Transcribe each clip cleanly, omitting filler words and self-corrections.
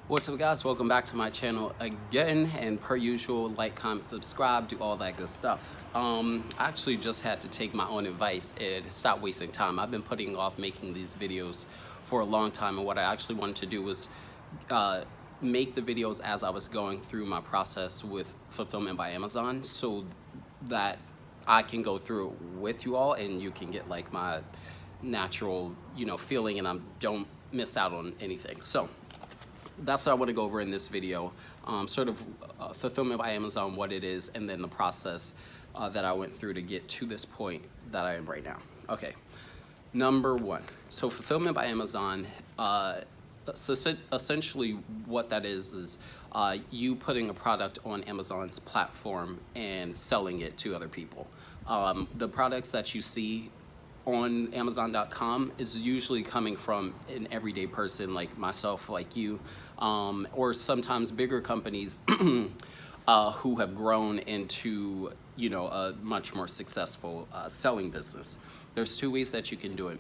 What's up, guys? Welcome back to my channel again, and per usual, like, comment, subscribe, do all that good stuff. I actually just had to take my own advice and stop wasting time. I've been putting off making these videos for a long time, and what I actually wanted to do was make the videos as I was going through my process with Fulfillment by Amazon, so that I can go through it with you all and you can get like my natural, feeling, and I don't miss out on anything. So that's what I want to go over in this video, Fulfillment by Amazon, what it is, and then the process that I went through to get to this point that I am right now. Okay, number one. So Fulfillment by Amazon, essentially what that is you putting a product on Amazon's platform and selling it to other people. The products that you see on Amazon.com is usually coming from an everyday person like myself, like you, or sometimes bigger companies who have grown into, a much more successful selling business. There's two ways that you can do it.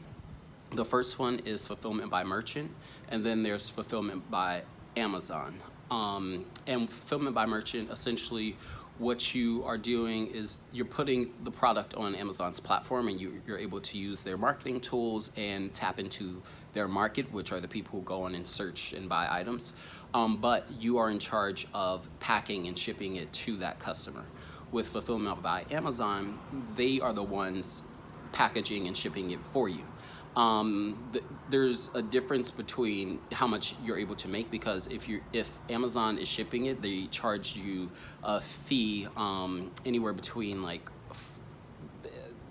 The first one is fulfillment by merchant, and then there's fulfillment by Amazon. And fulfillment by merchant, essentially what you are doing is you're putting the product on Amazon's platform, and you're able to use their marketing tools and tap into their market, which are the people who go on and search and buy items. But you are in charge of packing and shipping it to that customer. With Fulfillment by Amazon, they are the ones packaging and shipping it for you. There's a difference between how much you're able to make, because if Amazon is shipping it, they charge you a fee anywhere between like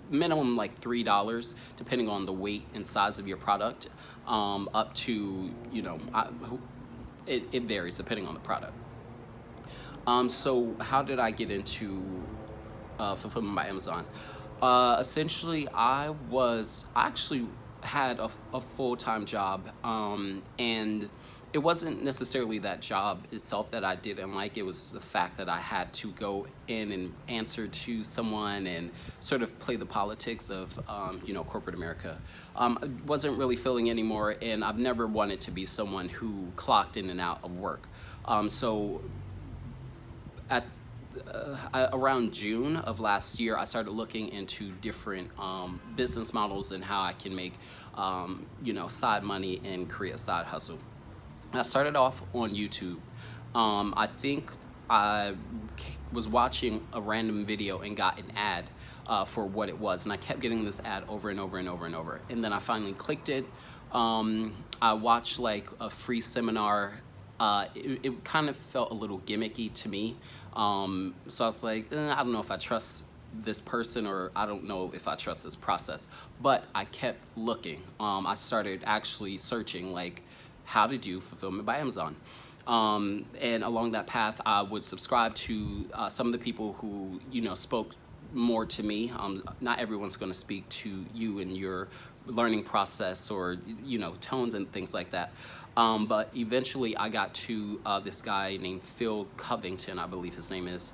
minimum like $3, depending on the weight and size of your product, up to, it varies depending on the product. So how did I get into Fulfillment by Amazon? Essentially, I actually had a full-time job, and it wasn't necessarily that job itself that I didn't like. It was the fact that I had to go in and answer to someone and sort of play the politics of corporate America. I wasn't really feeling anymore, and I've never wanted to be someone who clocked in and out of work. So at around June of last year, I started looking into different business models and how I can make side money and create a side hustle. I started off on YouTube. I think I was watching a random video and got an ad for what it was, and I kept getting this ad over and over and over and over, and then I finally clicked it. I watched like a free seminar. It kind of felt a little gimmicky to me. So I was like, I don't know if I trust this person, or I don't know if I trust this process. But I kept looking. I started actually searching like how to do Fulfillment by Amazon. And along that path, I would subscribe to some of the people who, spoke more to me. Not everyone's going to speak to you in your learning process, or tones and things like that. But eventually I got to this guy named Phil Covington, I believe his name is.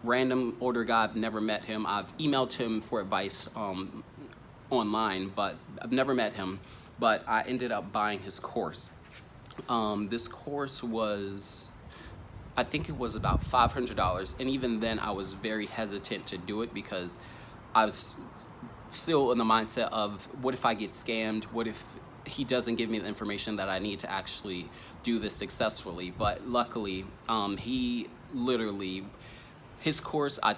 Random older guy, I've never met him. I've emailed him for advice online, but I've never met him. But I ended up buying his course. This course was, I think it was about $500, and even then I was very hesitant to do it, because I was still in the mindset of, what if I get scammed? What if he doesn't give me the information that I need to actually do this successfully? But luckily, he literally, his course, I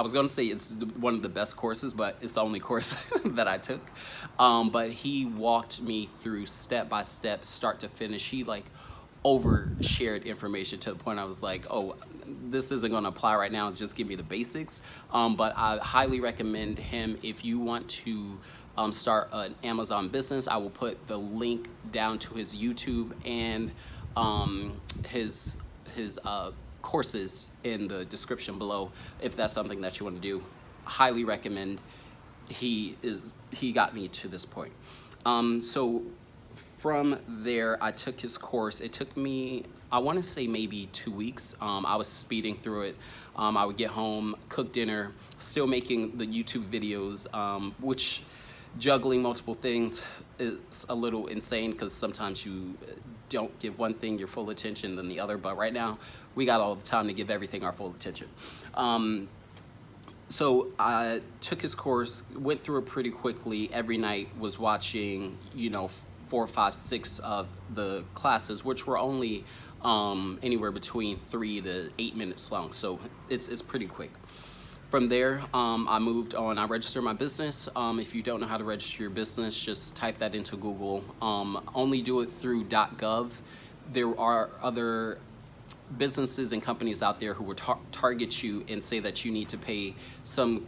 was going to say it's one of the best courses, but it's the only course that I took. But he walked me through step by step, start to finish. He like overshared information to the point I was like, oh, this isn't going to apply right now, just give me the basics. But I highly recommend him if you want to start an Amazon business. I will put the link down to his YouTube and his courses in the description below, if that's something that you want to do. Highly recommend. He got me to this point. So from there, I took his course. It took me, I want to say, maybe 2 weeks. I was speeding through it. I would get home, cook dinner, still making the YouTube videos, which juggling multiple things is a little insane because sometimes you don't give one thing your full attention than the other. But right now, we got all the time to give everything our full attention. So I took his course, went through it pretty quickly. Every night was watching, 4, 5, 6 of the classes, which were only anywhere between 3 to 8 minutes long. So it's pretty quick. From there, I moved on. I registered my business. If you don't know how to register your business, just type that into Google. Only do it through .gov. There are other businesses and companies out there who will target you and say that you need to pay some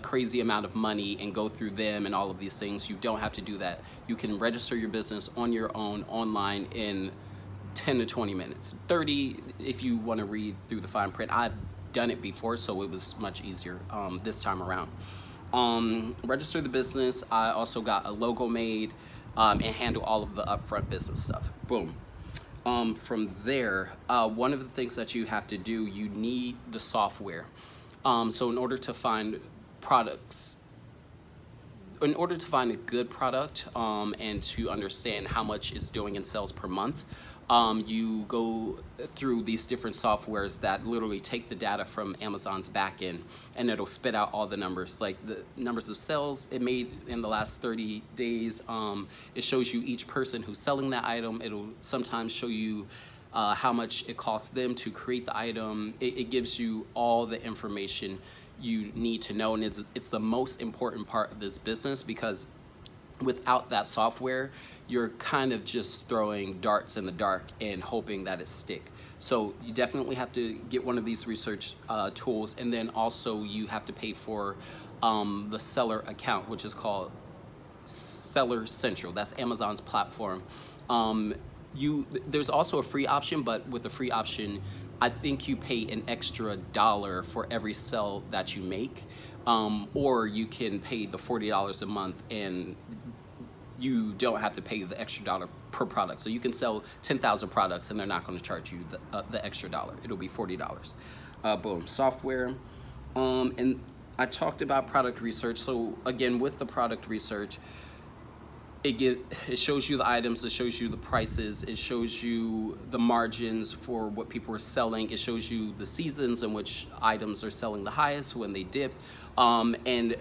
crazy amount of money and go through them and all of these things. You don't have to do that. You can register your business on your own online in 10 to 20 minutes, 30 if you want to read through the fine print. I've done it before, so it was much easier this time around. Register the business. I also got a logo made and handle all of the upfront business stuff. Boom. From there, one of the things that you have to do, you need the software. So in order to find products, in order to find a good product and to understand how much it's doing in sales per month, you go through these different softwares that literally take the data from Amazon's backend, and it'll spit out all the numbers, like the numbers of sales it made in the last 30 days. It shows you each person who's selling that item. It'll sometimes show you how much it costs them to create the item. It gives you all the information you need to know, and it's the most important part of this business, because without that software, you're kind of just throwing darts in the dark and hoping that it stick. So you definitely have to get one of these research tools, and then also you have to pay for the seller account, which is called Seller Central. That's Amazon's platform. There's also a free option, but with the free option, I think you pay an extra $1 for every sale that you make, or you can pay the $40 a month and you don't have to pay the extra $1 per product. So you can sell 10,000 products and they're not going to charge you the extra $1. It'll be $40. Boom, software. And I talked about product research. So again, with the product research, it shows you the items, it shows you the prices, it shows you the margins for what people are selling, it shows you the seasons in which items are selling the highest, when they dip, and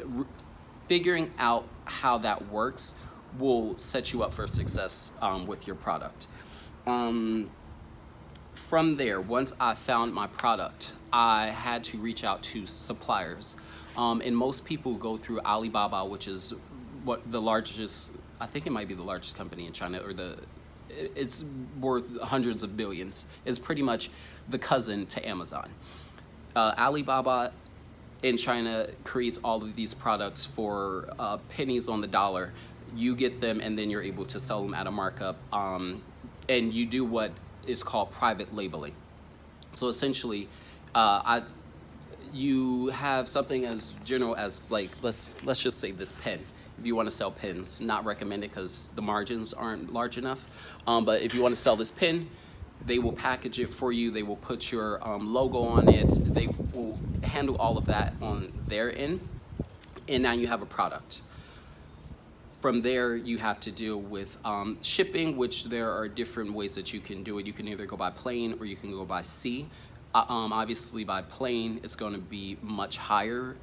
figuring out how that works will set you up for success with your product. From there, once I found my product, I had to reach out to suppliers. And most people go through Alibaba, which is the largest, I think it might be the largest company in China, or it's worth hundreds of billions. It's pretty much the cousin to Amazon. Alibaba in China creates all of these products for pennies on the dollar. You get them and then you're able to sell them at a markup, and you do what is called private labeling. So essentially, you have something as general as, like, let's just say this pen. If you want to sell pens, not recommended because the margins aren't large enough. But if you want to sell this pen, they will package it for you. They will put your logo on it. They will handle all of that on their end. And now you have a product. From there, you have to deal with shipping, which there are different ways that you can do it. You can either go by plane or you can go by sea. Obviously, by plane, it's going to be much higher,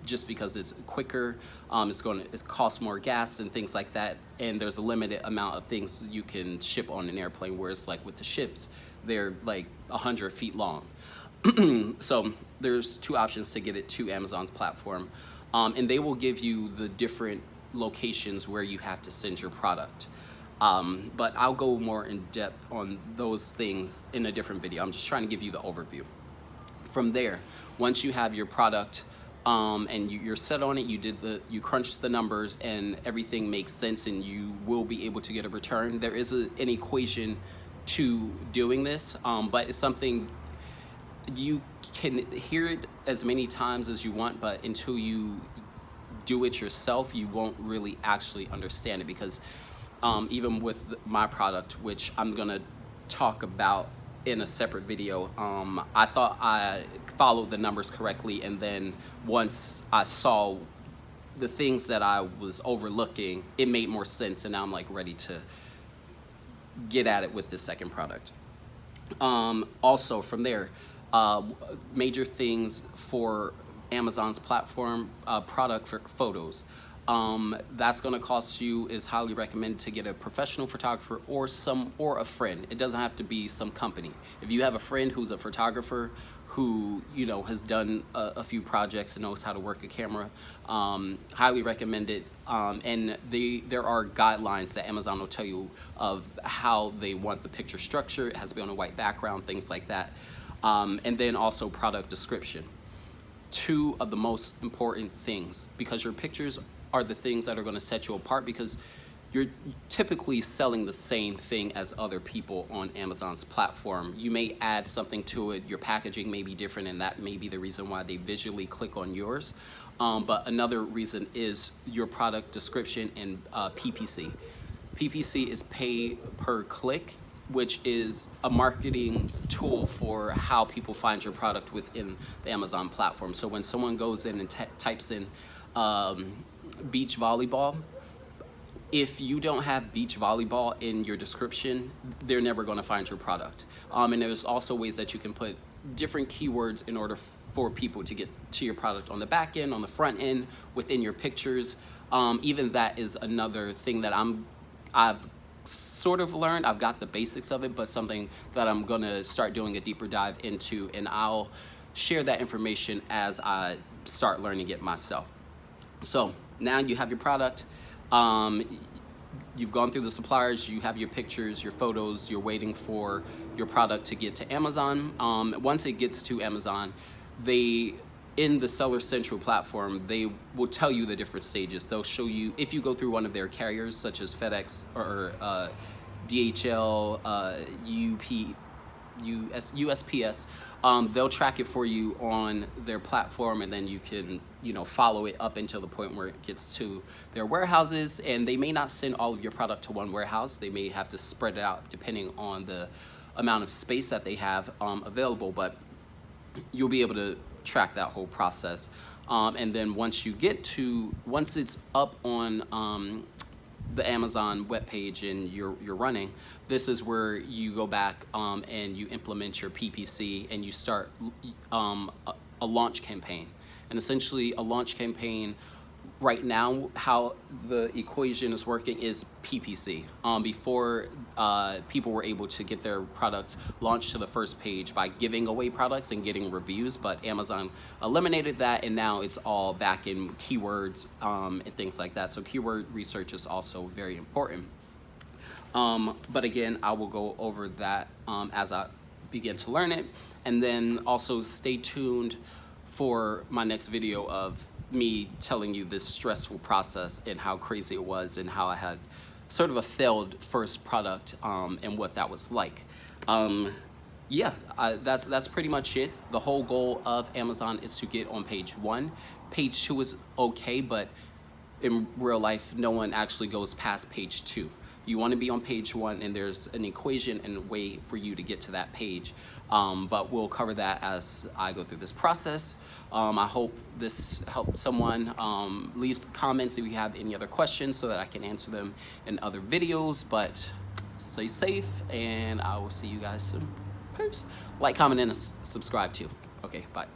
just because it's quicker. It costs more gas and things like that. And there's a limited amount of things you can ship on an airplane, whereas like with the ships, they're like 100 feet long. So there's two options to get it to Amazon's platform. And they will give you the different locations where you have to send your product. But I'll go more in depth on those things in a different video. I'm just trying to give you the overview. From there, once you have your product and you're set on it, you crunched the numbers and everything makes sense and you will be able to get a return. There is an equation to doing this, but it's something you can hear it as many times as you want, but until you do it yourself, you won't really actually understand it, because even with my product, which I'm gonna talk about in a separate video, I thought I followed the numbers correctly, and then once I saw the things that I was overlooking, it made more sense, and now I'm like ready to get at it with the second product. Also from there, uh, major things for Amazon's platform, product for photos. That's going to cost you, is highly recommended to get a professional photographer or a friend. It doesn't have to be some company. If you have a friend who's a photographer who has done a few projects and knows how to work a camera, highly recommend it. And there are guidelines that Amazon will tell you of how they want the picture structure. It has to be on a white background, things like that. And then also product description. Two of the most important things, because your pictures are the things that are going to set you apart, because you're typically selling the same thing as other people on Amazon's platform. You may add something to it, your packaging may be different, and that may be the reason why they visually click on yours. But another reason is your product description and PPC. PPC is pay per click, which is a marketing tool for how people find your product within the Amazon platform. So when someone goes in and types in beach volleyball, if you don't have beach volleyball in your description, they're never going to find your product. And there's also ways that you can put different keywords in order for people to get to your product on the back end, on the front end, within your pictures. Even that is another thing that I've sort of learned. I've got the basics of it, but something that I'm going to start doing a deeper dive into, and I'll share that information as I start learning it myself. So now you have your product. You've gone through the suppliers, you have your pictures, your photos, you're waiting for your product to get to Amazon. Once it gets to Amazon, in the Seller Central platform, they will tell you the different stages. They'll show you, if you go through one of their carriers, such as FedEx or DHL, USPS, they'll track it for you on their platform, and then you can follow it up until the point where it gets to their warehouses. And they may not send all of your product to one warehouse. They may have to spread it out depending on the amount of space that they have available, but you'll be able to track that whole process. And then once it's up on the Amazon webpage and you're running, this is where you go back and you implement your PPC, and you start a launch campaign. And essentially a launch campaign right now, how the equation is working is PPC. Before, people were able to get their products launched to the first page by giving away products and getting reviews, but Amazon eliminated that, and now it's all back in keywords and things like that. So keyword research is also very important. But again, I will go over that as I begin to learn it. And then also stay tuned for my next video of me telling you this stressful process and how crazy it was, and how I had sort of a failed first product and what that was like. That's pretty much it. The whole goal of Amazon is to get on page 1. Page 2 is okay, but in real life, no one actually goes past page 2. You want to be on page 1, and there's an equation and a way for you to get to that page. But we'll cover that as I go through this process. I hope this helped someone. Leave comments if you have any other questions so that I can answer them in other videos. But stay safe, and I will see you guys soon. Peace. Like, comment, and subscribe too. Okay, bye.